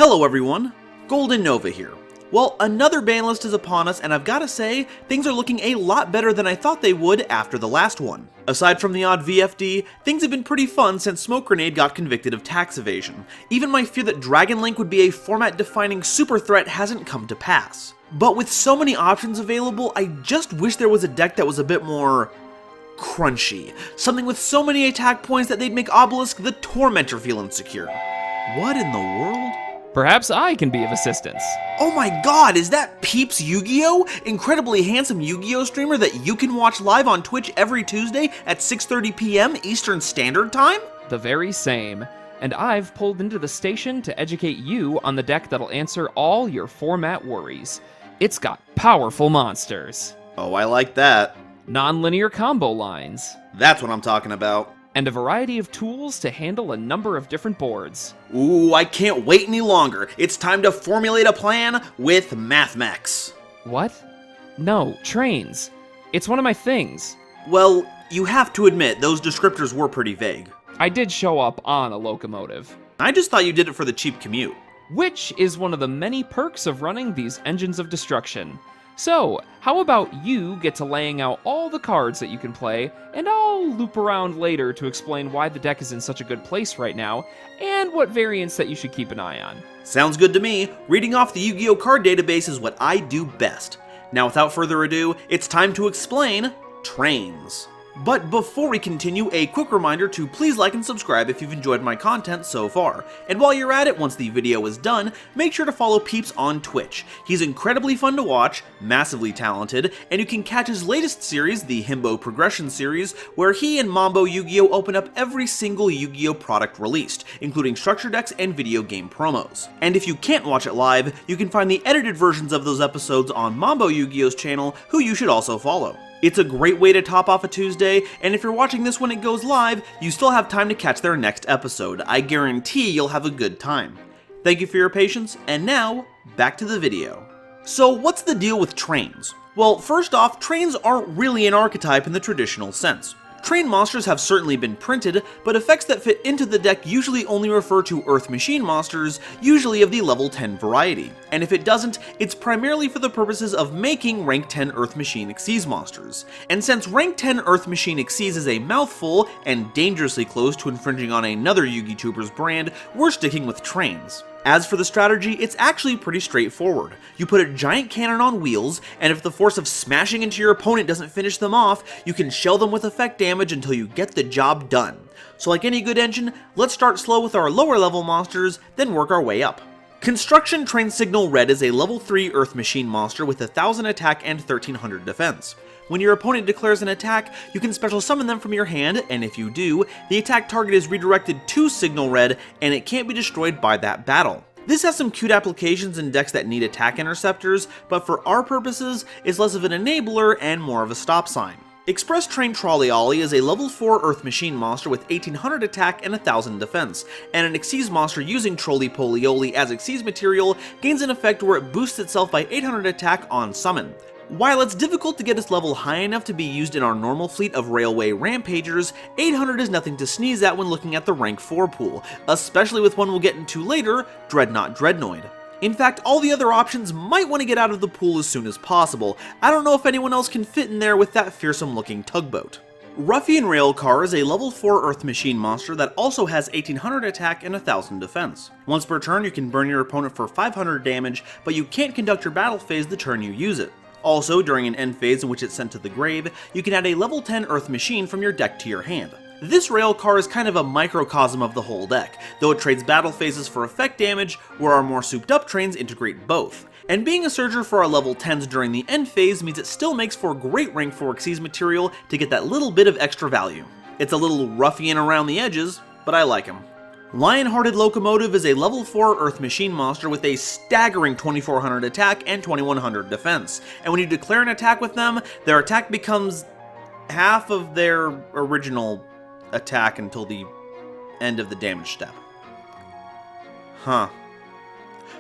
Hello everyone, GoldenNova here. Well, another ban list is upon us, and I've gotta say, things are looking a lot better than I thought they would after the last one. Aside from the odd VFD, things have been pretty fun since Smoke Grenade got convicted of tax evasion. Even my fear that Dragon Link would be a format-defining super threat hasn't come to pass. But with so many options available, I just wish there was a deck that was a bit more crunchy. Something with so many attack points that they'd make Obelisk the Tormentor feel insecure. What in the world? Perhaps I can be of assistance. Oh my god, is that PeepsYGO? Incredibly handsome Yu-Gi-Oh streamer that you can watch live on Twitch every Tuesday at 6:30 p.m. Eastern Standard Time? The very same. And I've pulled into the station to educate you on the deck that'll answer all your format worries. It's got powerful monsters. Oh, I like that. Non-linear combo lines. That's what I'm talking about. And a variety of tools to handle a number of different boards. Ooh, I can't wait any longer. It's time to formulate a plan with MathMex. What? No, trains. It's one of my things. Well, you have to admit, those descriptors were pretty vague. I did show up on a locomotive. I just thought you did it for the cheap commute. Which is one of the many perks of running these engines of destruction. So, how about you get to laying out all the cards that you can play, and I'll loop around later to explain why the deck is in such a good place right now, and what variants that you should keep an eye on. Sounds good to me. Reading off the Yu-Gi-Oh card database is what I do best. Now without further ado, it's time to explain trains. But before we continue, a quick reminder to please like and subscribe if you've enjoyed my content so far. And while you're at it, once the video is done, make sure to follow Peeps on Twitch. He's incredibly fun to watch, massively talented, and you can catch his latest series, the Himbo Progression series, where he and MamboYGO open up every single Yu-Gi-Oh product released, including structure decks and video game promos. And if you can't watch it live, you can find the edited versions of those episodes on MamboYGO's channel, who you should also follow. It's a great way to top off a Tuesday, and if you're watching this when it goes live, you still have time to catch their next episode. I guarantee you'll have a good time. Thank you for your patience, and now, back to the video. So what's the deal with trains? Well, first off, trains aren't really an archetype in the traditional sense. Train monsters have certainly been printed, but effects that fit into the deck usually only refer to Earth Machine monsters, usually of the level 10 variety. And if it doesn't, it's primarily for the purposes of making rank 10 Earth Machine Xyz monsters. And since rank 10 Earth Machine Xyz is a mouthful, and dangerously close to infringing on another Yu-Gi-Tuber's brand, we're sticking with trains. As for the strategy, it's actually pretty straightforward. You put a giant cannon on wheels, and if the force of smashing into your opponent doesn't finish them off, you can shell them with effect damage until you get the job done. So like any good engine, let's start slow with our lower level monsters, then work our way up. Construction Train Signal Red is a level 3 Earth Machine monster with 1000 attack and 1300 defense. When your opponent declares an attack, you can special summon them from your hand, and if you do, the attack target is redirected to Signal Red, and it can't be destroyed by that battle. This has some cute applications in decks that need attack interceptors, but for our purposes, it's less of an enabler and more of a stop sign. Express Train Trolley Ollie is a level 4 Earth Machine monster with 1800 attack and 1000 defense, and an Xyz monster using Trolley Polioli as Xyz material gains an effect where it boosts itself by 800 attack on summon. While it's difficult to get its level high enough to be used in our normal fleet of Railway Rampagers, 800 is nothing to sneeze at when looking at the rank 4 pool, especially with one we'll get into later, Dreadnought Dreadnoid. In fact, all the other options might want to get out of the pool as soon as possible. I don't know if anyone else can fit in there with that fearsome looking tugboat. Ruffian Railcar is a level 4 Earth Machine monster that also has 1800 attack and 1000 defense. Once per turn you can burn your opponent for 500 damage, but you can't conduct your battle phase the turn you use it. Also, during an end phase in which it's sent to the grave, you can add a level 10 Earth Machine from your deck to your hand. This railcar is kind of a microcosm of the whole deck, though it trades battle phases for effect damage, where our more souped up trains integrate both. And being a Surger for our level 10s during the end phase means it still makes for great rank 4 Xyz material to get that little bit of extra value. It's a little ruffian around the edges, but I like him. Lion-Hearted Locomotive is a level 4 Earth Machine monster with a staggering 2400 attack and 2100 defense, and when you declare an attack with them, their attack becomes half of their original attack until the end of the damage step. Huh.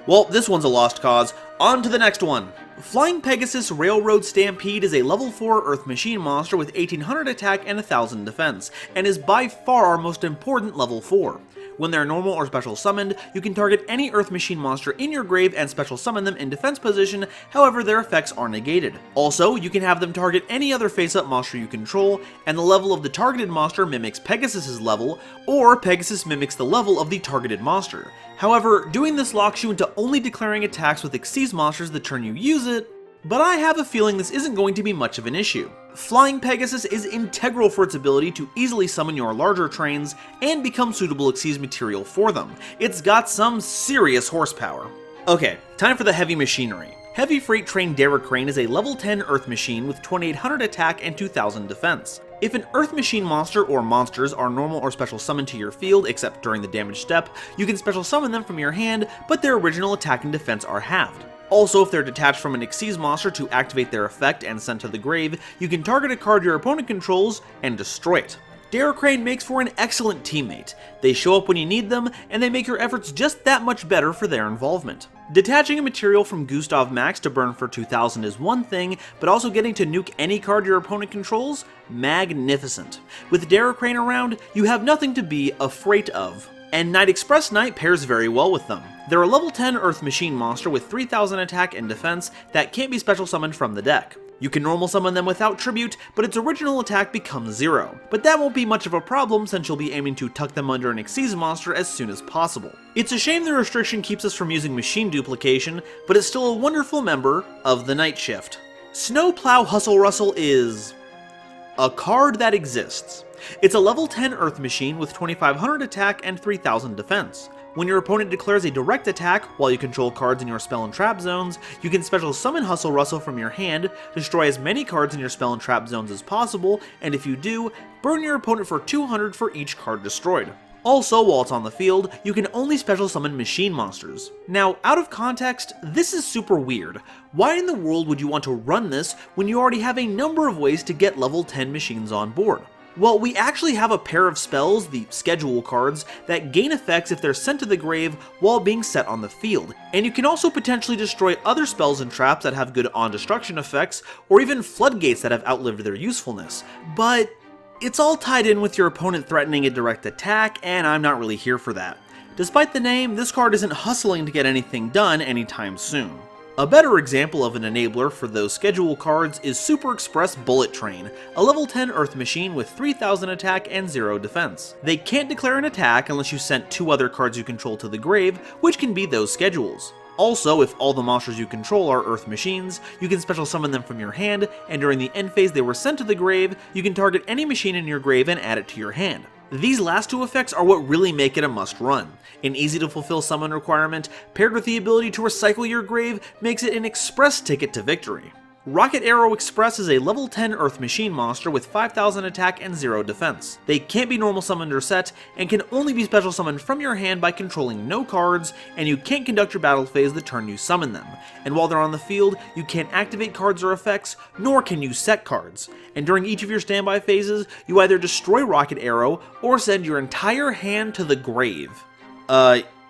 Well, this one's a lost cause. On to the next one! Flying Pegasus Railroad Stampede is a level 4 Earth Machine monster with 1800 attack and 1000 defense, and is by far our most important level 4. When they're normal or special summoned, you can target any Earth Machine monster in your grave and special summon them in defense position, however their effects are negated. Also, you can have them target any other face-up monster you control, and the level of the targeted monster mimics Pegasus's level, or Pegasus mimics the level of the targeted monster. However, doing this locks you into only declaring attacks with Xyz monsters the turn you use it, but I have a feeling this isn't going to be much of an issue. Flying Pegasus is integral for its ability to easily summon your larger trains and become suitable Xyz material for them. It's got some serious horsepower. Okay, time for the heavy machinery. Heavy Freight Train Crane is a level 10 Earth Machine with 2800 attack and 2000 defense. If an Earth Machine monster or monsters are normal or special summoned to your field, except during the damage step, you can special summon them from your hand, but their original attack and defense are halved. Also, if they're detached from an Xyz monster to activate their effect and sent to the grave, you can target a card your opponent controls and destroy it. Crane makes for an excellent teammate. They show up when you need them, and they make your efforts just that much better for their involvement. Detaching a material from Gustav Max to burn for 2000 is one thing, but also getting to nuke any card your opponent controls? Magnificent. With Crane around, you have nothing to be afraid of. And Night Express Knight pairs very well with them. They're a level 10 Earth Machine monster with 3000 attack and defense that can't be special summoned from the deck. You can normal summon them without tribute, but its original attack becomes 0. But that won't be much of a problem since you'll be aiming to tuck them under an Xyz monster as soon as possible. It's a shame the restriction keeps us from using machine duplication, but it's still a wonderful member of the Night Shift. Snowplow Hustle Rustle is a card that exists. It's a level 10 Earth Machine with 2500 attack and 3000 defense. When your opponent declares a direct attack while you control cards in your spell and trap zones, you can special summon Hustle Rustle from your hand, destroy as many cards in your spell and trap zones as possible, and if you do, burn your opponent for 200 for each card destroyed. Also, while it's on the field, you can only special summon machine monsters. Now, out of context, this is super weird. Why in the world would you want to run this when you already have a number of ways to get level 10 machines on board? Well, we actually have a pair of spells, the schedule cards, that gain effects if they're sent to the grave while being set on the field. And you can also potentially destroy other spells and traps that have good on-destruction effects, or even floodgates that have outlived their usefulness. But it's all tied in with your opponent threatening a direct attack, and I'm not really here for that. Despite the name, this card isn't hustling to get anything done anytime soon. A better example of an enabler for those schedule cards is Super Express Bullet Train, a level 10 Earth Machine with 3000 attack and 0 defense. They can't declare an attack unless you sent 2 other cards you control to the grave, which can be those schedules. Also, if all the monsters you control are Earth Machines, you can special summon them from your hand, and during the end phase they were sent to the grave, you can target any machine in your grave and add it to your hand. These last 2 effects are what really make it a must-run. An easy-to-fulfill summon requirement, paired with the ability to recycle your grave, makes it an express ticket to victory. Rocket Arrow Express is a level 10 Earth Machine monster with 5000 attack and 0 defense. They can't be normal summoned or set, and can only be special summoned from your hand by controlling no cards, and you can't conduct your battle phase the turn you summon them. And while they're on the field, you can't activate cards or effects, nor can you set cards. And during each of your standby phases, you either destroy Rocket Arrow, or send your entire hand to the grave.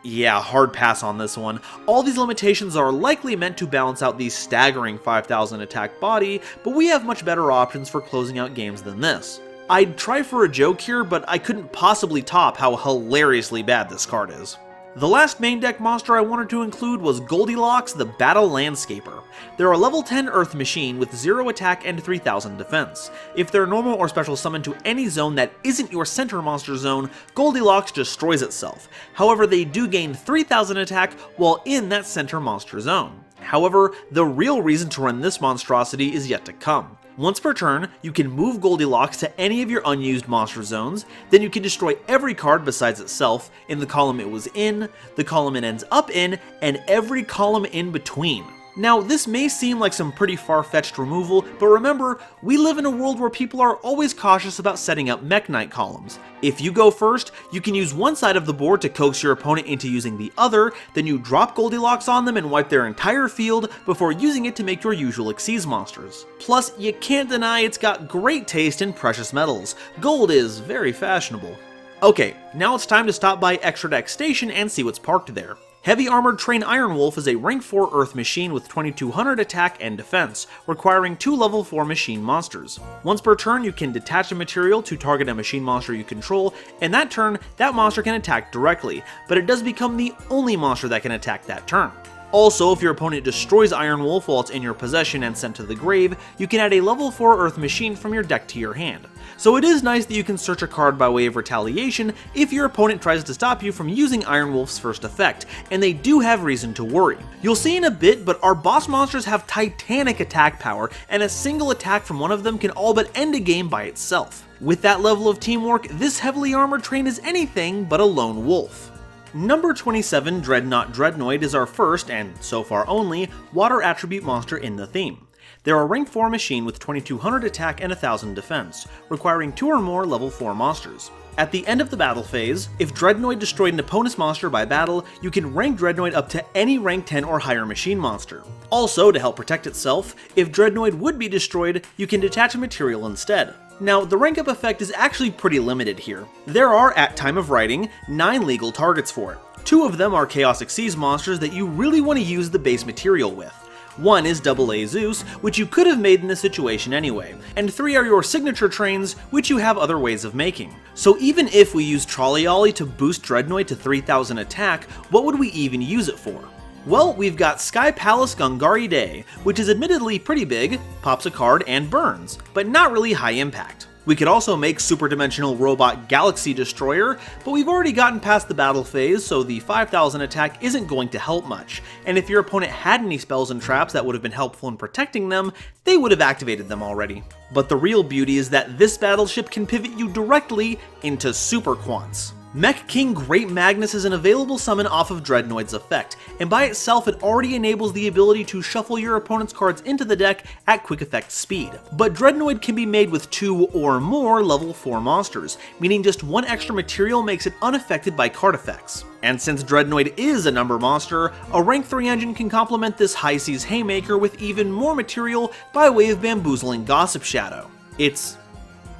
Yeah, hard pass on this one. All these limitations are likely meant to balance out the staggering 5000 attack body, but we have much better options for closing out games than this. I'd try for a joke here, but I couldn't possibly top how hilariously bad this card is. The last main deck monster I wanted to include was Goldilocks the Battle Landscaper. They're a level 10 Earth Machine with 0 attack and 3000 defense. If they're normal or special summoned to any zone that isn't your center monster zone, Goldilocks destroys itself. However, they do gain 3000 attack while in that center monster zone. However, the real reason to run this monstrosity is yet to come. Once per turn, you can move Goldilocks to any of your unused monster zones, then you can destroy every card besides itself in the column it was in, the column it ends up in, and every column in between. Now, this may seem like some pretty far-fetched removal, but remember, we live in a world where people are always cautious about setting up Mech Knight columns. If you go first, you can use one side of the board to coax your opponent into using the other, then you drop Goldilocks on them and wipe their entire field before using it to make your usual Xyz monsters. Plus, you can't deny it's got great taste in precious metals. Gold is very fashionable. Okay, now it's time to stop by Extra Deck Station and see what's parked there. Heavy Armored Train Iron Wolf is a rank 4 Earth machine with 2200 attack and defense, requiring 2 level 4 machine monsters. Once per turn, you can detach a material to target a machine monster you control, and that turn, that monster can attack directly, but it does become the only monster that can attack that turn. Also, if your opponent destroys Iron Wolf while it's in your possession and sent to the grave, you can add a level 4 Earth machine from your deck to your hand. So it is nice that you can search a card by way of retaliation if your opponent tries to stop you from using Iron Wolf's first effect, and they do have reason to worry. You'll see in a bit, but our boss monsters have titanic attack power, and a single attack from one of them can all but end a game by itself. With that level of teamwork, this heavily armored train is anything but a lone wolf. Number 27, Dreadnought Dreadnoid, is our first, and so far only, water attribute monster in the theme. They're a rank 4 machine with 2200 attack and 1000 defense, requiring 2 or more level 4 monsters. At the end of the battle phase, if Dreadnoid destroyed an opponent's monster by battle, you can rank Dreadnoid up to any rank 10 or higher machine monster. Also, to help protect itself, if Dreadnoid would be destroyed, you can detach a material instead. Now, the rank up effect is actually pretty limited here. There are, at time of writing, 9 legal targets for it. 2 of them are Chaos Xyz monsters that you really want to use the base material with. One is AA Zeus, which you could have made in this situation anyway, and 3 are your signature trains, which you have other ways of making. So even if we use Trolley Ollie to boost Dreadnoid to 3000 attack, what would we even use it for? Well, we've got Sky Palace Gungari Day, which is admittedly pretty big, pops a card and burns, but not really high impact. We could also make Super Dimensional Robot Galaxy Destroyer, but we've already gotten past the battle phase, so the 5000 attack isn't going to help much, and if your opponent had any spells and traps that would have been helpful in protecting them, they would have activated them already. But the real beauty is that this battleship can pivot you directly into Super Quants. Mech King Great Magnus is an available summon off of Dreadnoid's effect, and by itself it already enables the ability to shuffle your opponent's cards into the deck at quick effect speed. But Dreadnoid can be made with 2 or more level 4 monsters, meaning just 1 extra material makes it unaffected by card effects. And since Dreadnoid is a number monster, a rank 3 engine can complement this High Seas Haymaker with even more material by way of bamboozling Gossip Shadow. It's,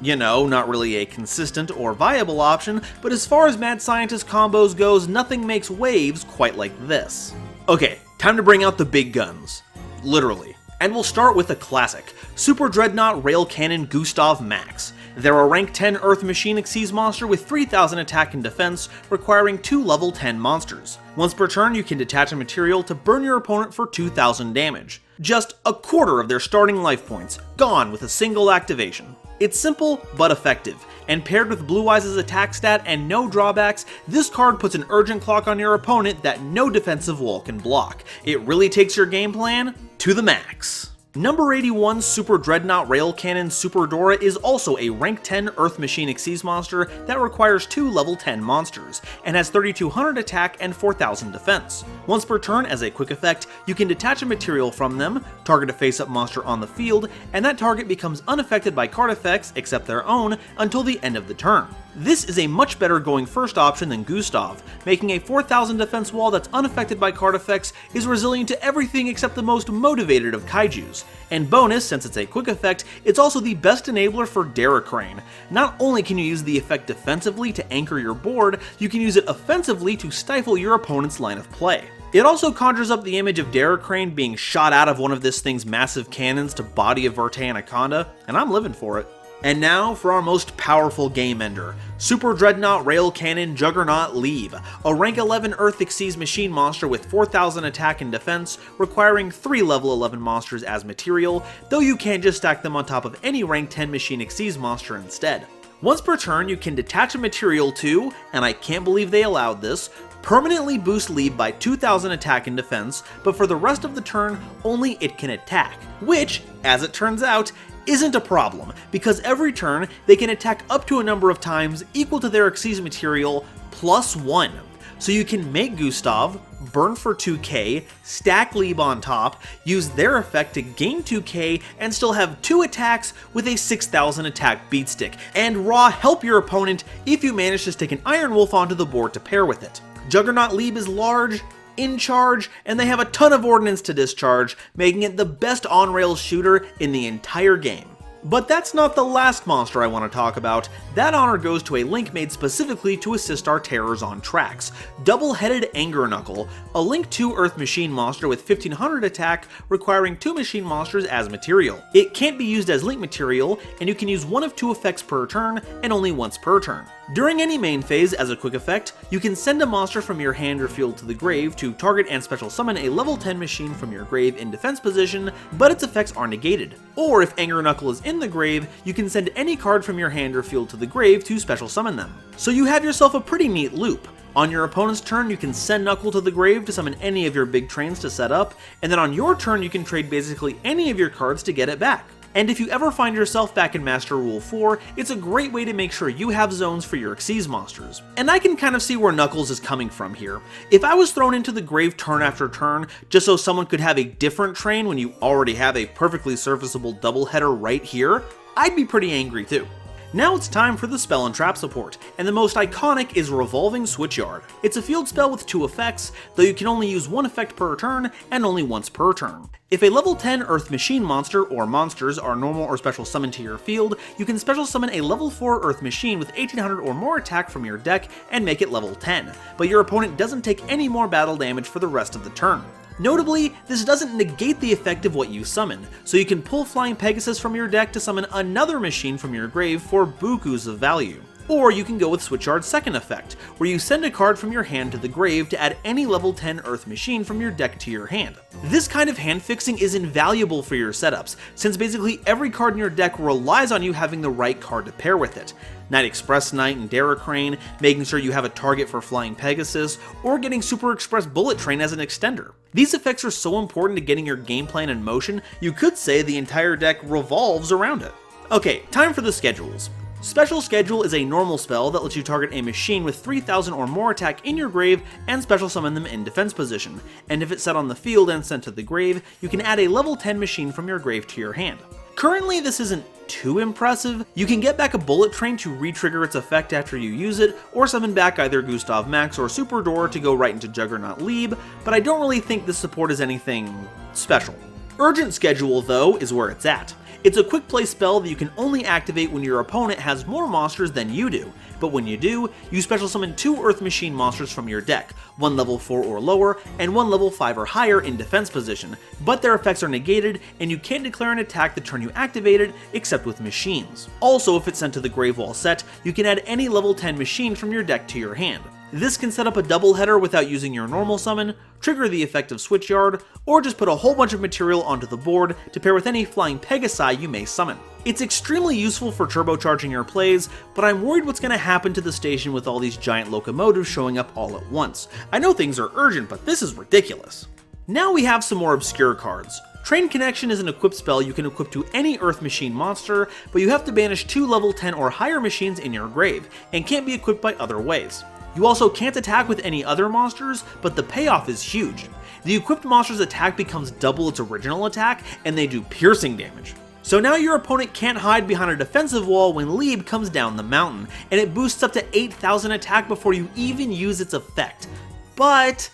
you know, not really a consistent or viable option, but as far as Mad Scientist combos goes, nothing makes waves quite like this. Okay, time to bring out the big guns. Literally. And we'll start with a classic, Super Dreadnought Rail Cannon Gustav Max. They're a rank 10 Earth Machine Xyz monster with 3000 attack and defense, requiring 2 level 10 monsters. Once per turn, you can detach a material to burn your opponent for 2000 damage. Just a quarter of their starting life points, gone with a single activation. It's simple, but effective, and paired with Blue Eyes' attack stat and no drawbacks, this card puts an urgent clock on your opponent that no defensive wall can block. It really takes your game plan to the max. Number 81, Super Dreadnought Rail Cannon Super Dora is also a rank 10 Earth Machine Xyz monster that requires 2 level 10 monsters, and has 3200 attack and 4000 defense. Once per turn, as a quick effect, you can detach a material from them, target a face-up monster on the field, and that target becomes unaffected by card effects except their own until the end of the turn. This is a much better going first option than Gustav, making a 4000 defense wall that's unaffected by card effects, is resilient to everything except the most motivated of kaijus. And bonus, since it's a quick effect, it's also the best enabler for Derricrane. Not only can you use the effect defensively to anchor your board, you can use it offensively to stifle your opponent's line of play. It also conjures up the image of Derricrane being shot out of one of this thing's massive cannons to body a Verte Anaconda, and I'm living for it. And now for our most powerful game ender, Super Dreadnought Rail Cannon Juggernaut Leeb, a rank 11 Earth Xyz machine monster with 4000 attack and defense, requiring 3 level 11 monsters as material, though you can just stack them on top of any rank 10 machine Xyz monster instead. Once per turn, you can detach a material to, and I can't believe they allowed this, permanently boost Leeb by 2000 attack and defense, but for the rest of the turn, only it can attack, which, as it turns out, isn't a problem, because every turn they can attack up to a number of times equal to their Xyz material plus 1. So you can make Gustav, burn for 2k, stack Leeb on top, use their effect to gain 2k, and still have 2 attacks with a 6000 attack beatstick, and raw help your opponent if you manage to stick an Iron Wolf onto the board to pair with it. Juggernaut Leeb is large, in charge, and they have a ton of ordnance to discharge, making it the best on-rails shooter in the entire game. But that's not the last monster I want to talk about. That honor goes to a link made specifically to assist our terrors on tracks. Double-headed Anger Knuckle, a Link 2 Earth Machine monster with 1500 attack, requiring 2 machine monsters as material. It can't be used as link material, and you can use one of 2 effects per turn, and only once per turn. During any main phase, as a quick effect, you can send a monster from your hand or field to the grave to target and special summon a level 10 machine from your grave in defense position, but its effects are negated. Or if Anger Knuckle is in the grave, you can send any card from your hand or field to the grave to special summon them. So you have yourself a pretty neat loop. On your opponent's turn, you can send Knuckle to the grave to summon any of your big trains to set up, and then on your turn you can trade basically any of your cards to get it back. And if you ever find yourself back in Master Rule 4, it's a great way to make sure you have zones for your Xyz monsters. And I can kind of see where Knuckles is coming from here. If I was thrown into the grave turn after turn, just so someone could have a different train when you already have a perfectly serviceable doubleheader right here, I'd be pretty angry too. Now it's time for the spell and trap support, and the most iconic is Revolving Switchyard. It's a field spell with 2 effects, though you can only use 1 effect per turn, and only once per turn. If a level 10 Earth Machine monster or monsters are normal or special summoned to your field, you can special summon a level 4 Earth Machine with 1800 or more attack from your deck and make it level 10, but your opponent doesn't take any more battle damage for the rest of the turn. Notably, this doesn't negate the effect of what you summon, so you can pull Flying Pegasus from your deck to summon another machine from your grave for bukus of value. Or you can go with Switchyard's second effect, where you send a card from your hand to the grave to add any level 10 Earth Machine from your deck to your hand. This kind of hand fixing is invaluable for your setups, since basically every card in your deck relies on you having the right card to pair with it. Night Express Knight and Daracrane, making sure you have a target for Flying Pegasus, or getting Super Express Bullet Train as an extender. These effects are so important to getting your game plan in motion, you could say the entire deck revolves around it. Okay, time for the schedules. Special Schedule is a normal spell that lets you target a machine with 3000 or more attack in your grave and special summon them in defense position, and if it's set on the field and sent to the grave, you can add a level 10 machine from your grave to your hand. Currently, this isn't too impressive. You can get back a Bullet Train to re-trigger its effect after you use it, or summon back either Gustav Max or Super Door to go right into Juggernaut Lieb, but I don't really think this support is anything special. Urgent Schedule, though, is where it's at. It's a quick play spell that you can only activate when your opponent has more monsters than you do, but when you do, you special summon 2 Earth Machine monsters from your deck, 1 level 4 or lower, and 1 level 5 or higher in defense position, but their effects are negated, and you can't declare an attack the turn you activated, except with machines. Also, if it's sent to the grave while set, you can add any level 10 machine from your deck to your hand. This can set up a doubleheader without using your normal summon, trigger the effect of Switchyard, or just put a whole bunch of material onto the board to pair with any Flying Pegasi you may summon. It's extremely useful for turbocharging your plays, but I'm worried what's going to happen to the station with all these giant locomotives showing up all at once. I know things are urgent, but this is ridiculous. Now we have some more obscure cards. Train Connection is an equipped spell you can equip to any Earth Machine monster, but you have to banish 2 level 10 or higher machines in your grave, and can't be equipped by other ways. You also can't attack with any other monsters, but the payoff is huge. The equipped monster's attack becomes double its original attack, and they do piercing damage. So now your opponent can't hide behind a defensive wall when Lieb comes down the mountain, and it boosts up to 8000 attack before you even use its effect. But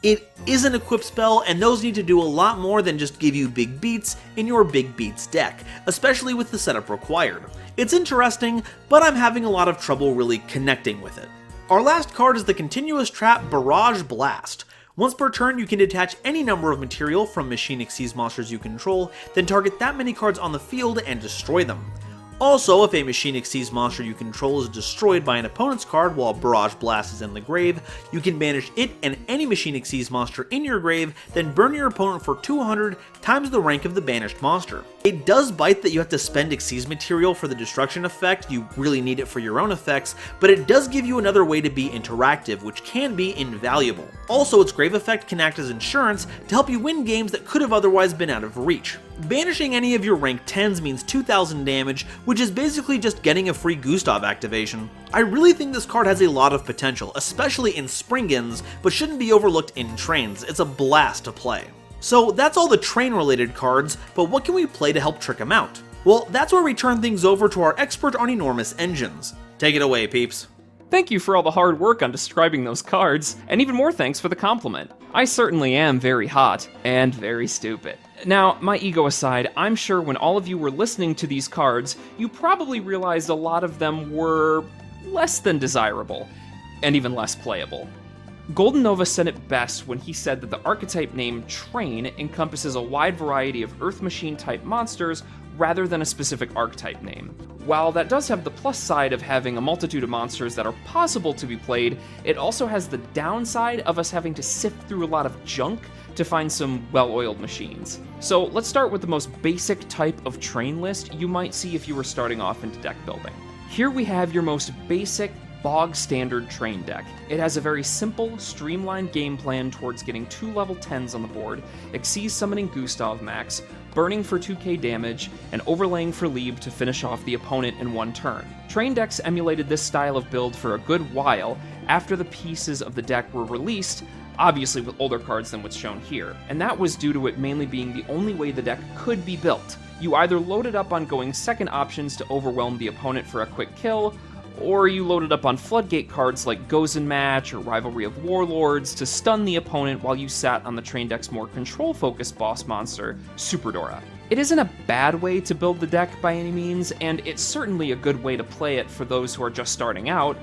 it is an equipped spell, and those need to do a lot more than just give you big beats in your big beats deck, especially with the setup required. It's interesting, but I'm having a lot of trouble really connecting with it. Our last card is the continuous trap Barrage Blast. Once per turn, you can detach any number of material from Machine Xyz monsters you control, then target that many cards on the field and destroy them. Also, if a Machine Xyz monster you control is destroyed by an opponent's card while Barrage Blast is in the grave, you can banish it and any Machine Xyz monster in your grave, then burn your opponent for 200 times the rank of the banished monster. It does bite that you have to spend Xyz material for the destruction effect, you really need it for your own effects, but it does give you another way to be interactive, which can be invaluable. Also, its grave effect can act as insurance to help you win games that could have otherwise been out of reach. Banishing any of your rank 10s means 2000 damage, which is basically just getting a free Gustav activation. I really think this card has a lot of potential, especially in Springans, but shouldn't be overlooked in trains. It's a blast to play. So that's all the train-related cards, but what can we play to help trick them out? Well, that's where we turn things over to our expert on enormous engines. Take it away, peeps. Thank you for all the hard work on describing those cards, and even more thanks for the compliment. I certainly am very hot, and very stupid. Now, my ego aside, I'm sure when all of you were listening to these cards, you probably realized a lot of them were less than desirable, and even less playable. GoldenNova said it best when he said that the archetype name Train encompasses a wide variety of Earth Machine type monsters rather than a specific archetype name. While that does have the plus side of having a multitude of monsters that are possible to be played, it also has the downside of us having to sift through a lot of junk to find some well-oiled machines. So let's start with the most basic type of train list you might see if you were starting off into deck building. Here we have your most basic bog standard train deck. It has a very simple, streamlined game plan towards getting 2 level 10s on the board, Xyz summoning Gustav Max, burning for 2k damage, and overlaying for Lieb to finish off the opponent in 1 turn. Train decks emulated this style of build for a good while after the pieces of the deck were released, obviously with older cards than what's shown here, and that was due to it mainly being the only way the deck could be built. You either loaded up on going second options to overwhelm the opponent for a quick kill, or you loaded up on floodgate cards like Gozen Match or Rivalry of Warlords to stun the opponent while you sat on the train deck's more control-focused boss monster, Superdora. It isn't a bad way to build the deck by any means, and it's certainly a good way to play it for those who are just starting out,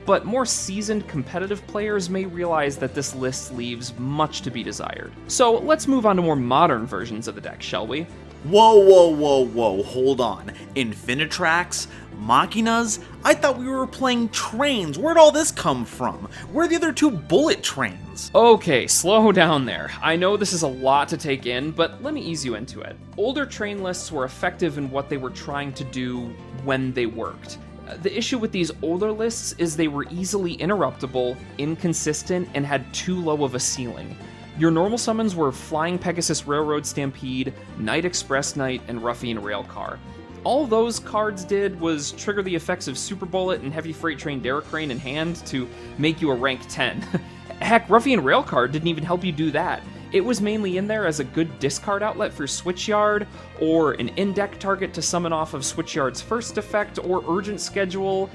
but more seasoned competitive players may realize that this list leaves much to be desired. So let's move on to more modern versions of the deck, shall we? Whoa, hold on. Infinitrax? Machinas? I thought we were playing trains. Where'd all this come from? Where are the other 2 bullet trains? Okay, slow down there. I know this is a lot to take in, but let me ease you into it. Older train lists were effective in what they were trying to do when they worked. The issue with these older lists is they were easily interruptible, inconsistent, and had too low of a ceiling. Your normal summons were Flying Pegasus Railroad Stampede, Night Express Knight, and Ruffian Railcar. All those cards did was trigger the effects of Super Bullet and Heavy Freight Train Derricrane in hand to make you a rank 10. Heck, Ruffian Railcar didn't even help you do that. It was mainly in there as a good discard outlet for Switchyard, or an in-deck target to summon off of Switchyard's first effect, or Urgent Schedule.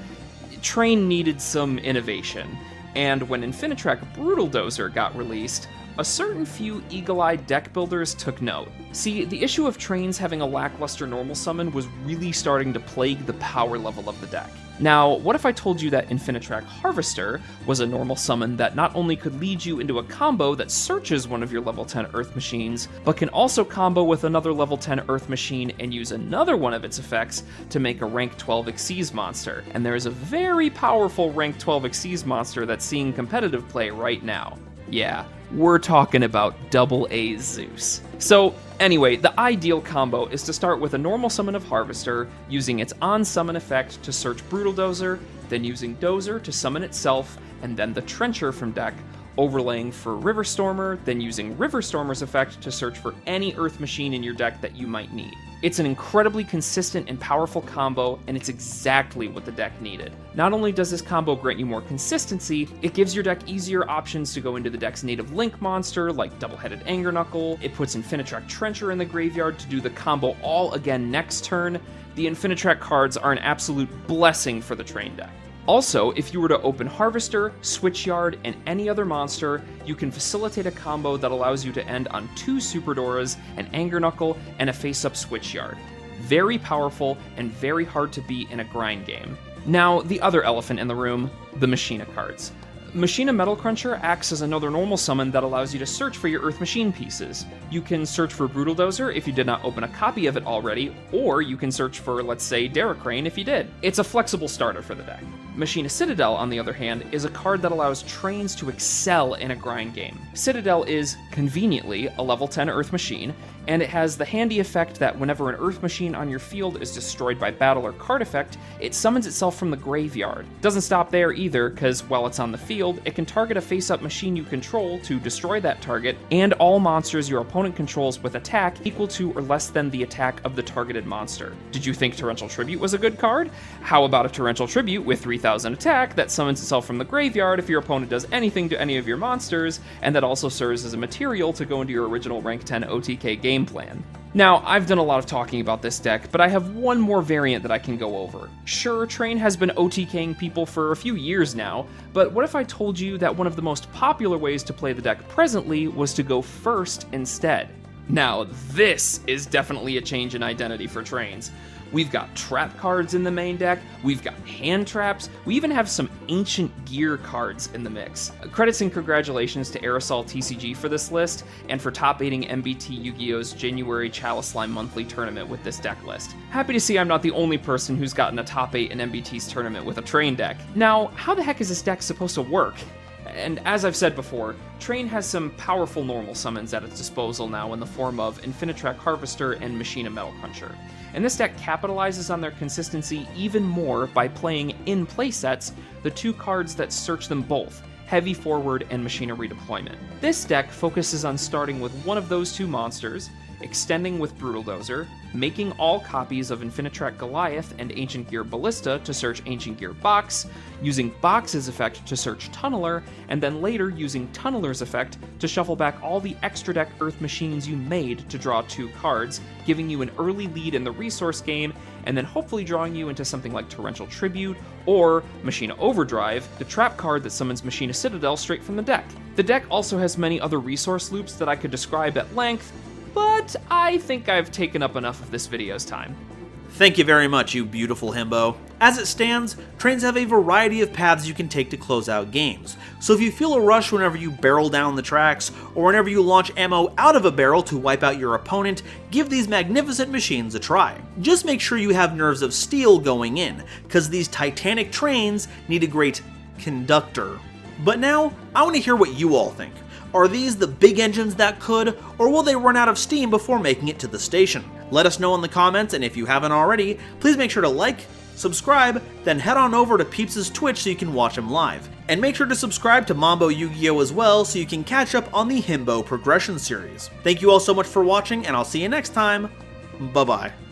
Train needed some innovation, and when Infinitrack Brutal Dozer got released, a certain few eagle-eyed deck builders took note. See, the issue of trains having a lackluster normal summon was really starting to plague the power level of the deck. Now, what if I told you that Infinitrack Harvester was a normal summon that not only could lead you into a combo that searches one of your level 10 Earth machines, but can also combo with another level 10 Earth machine and use another one of its effects to make a rank 12 Xyz monster. And there is a very powerful rank 12 Xyz monster that's seeing competitive play right now. Yeah, we're talking about Double A Zeus. So anyway, the ideal combo is to start with a normal summon of Harvester, using its on-summon effect to search Brutal Dozer, then using Dozer to summon itself, and then the Trencher from deck, overlaying for River Stormer, then using River Stormer's effect to search for any Earth machine in your deck that you might need. It's an incredibly consistent and powerful combo, and it's exactly what the deck needed. Not only does this combo grant you more consistency, it gives your deck easier options to go into the deck's native Link monster, like Double-Headed Anger Knuckle. It puts Infinitrack Trencher in the graveyard to do the combo all again next turn. The Infinitrack cards are an absolute blessing for the train deck. Also, if you were to open Harvester, Switchyard, and any other monster, you can facilitate a combo that allows you to end on 2 Superdoras, an Anger Knuckle, and a face-up Switchyard. Very powerful and very hard to beat in a grind game. Now, the other elephant in the room, the Machina cards. Machina Metal Cruncher acts as another normal summon that allows you to search for your Earth Machine pieces. You can search for Brutal Dozer if you did not open a copy of it already, or you can search for, let's say, Derricrane if you did. It's a flexible starter for the deck. Machina Citadel, on the other hand, is a card that allows trains to excel in a grind game. Citadel is, conveniently, a level 10 Earth Machine, and it has the handy effect that whenever an Earth Machine on your field is destroyed by battle or card effect, it summons itself from the graveyard. Doesn't stop there either, because while it's on the field, it can target a face-up machine you control to destroy that target, and all monsters your opponent controls with attack equal to or less than the attack of the targeted monster. Did you think Torrential Tribute was a good card? How about a Torrential Tribute with 3000 attack that summons itself from the graveyard if your opponent does anything to any of your monsters, and that also serves as a material to go into your original rank 10 OTK game plan? Now, I've done a lot of talking about this deck, but I have one more variant that I can go over. Sure, Train has been OTKing people for a few years now, but what if I told you that one of the most popular ways to play the deck presently was to go first instead? Now, this is definitely a change in identity for Trains. We've got trap cards in the main deck, we've got hand traps, we even have some ancient gear cards in the mix. Credits and congratulations to Aerosol TCG for this list, and for top-aiding MBT Yu-Gi-Oh's January Chalice Line monthly tournament with this deck list. Happy to see I'm not the only person who's gotten a top 8 in MBT's tournament with a Train deck. Now, how the heck is this deck supposed to work? And as I've said before, Train has some powerful normal summons at its disposal now in the form of Infinitrack Harvester and Machina Metal Puncher. And this deck capitalizes on their consistency even more by playing in playsets the two cards that search them both, Heavy Forward and Machina Redeployment. This deck focuses on starting with one of those two monsters, extending with Brutal Dozer, making all copies of Infinitrack Goliath and Ancient Gear Ballista to search Ancient Gear Box, using Box's effect to search Tunneler, and then later using Tunneler's effect to shuffle back all the extra deck Earth Machines you made to draw 2 cards, giving you an early lead in the resource game, and then hopefully drawing you into something like Torrential Tribute, or Machina Overdrive, the trap card that summons Machina Citadel straight from the deck. The deck also has many other resource loops that I could describe at length, but I think I've taken up enough of this video's time. Thank you very much, you beautiful Himbo. As it stands, Trains have a variety of paths you can take to close out games, so if you feel a rush whenever you barrel down the tracks, or whenever you launch ammo out of a barrel to wipe out your opponent, give these magnificent machines a try. Just make sure you have nerves of steel going in, cause these titanic trains need a great conductor. But now, I want to hear what you all think. Are these the big engines that could, or will they run out of steam before making it to the station? Let us know in the comments, and if you haven't already, please make sure to like, subscribe, then head on over to Peeps' Twitch so you can watch him live. And make sure to subscribe to MamboYGO as well so you can catch up on the Himbo progression series. Thank you all so much for watching, and I'll see you next time. Bye-bye.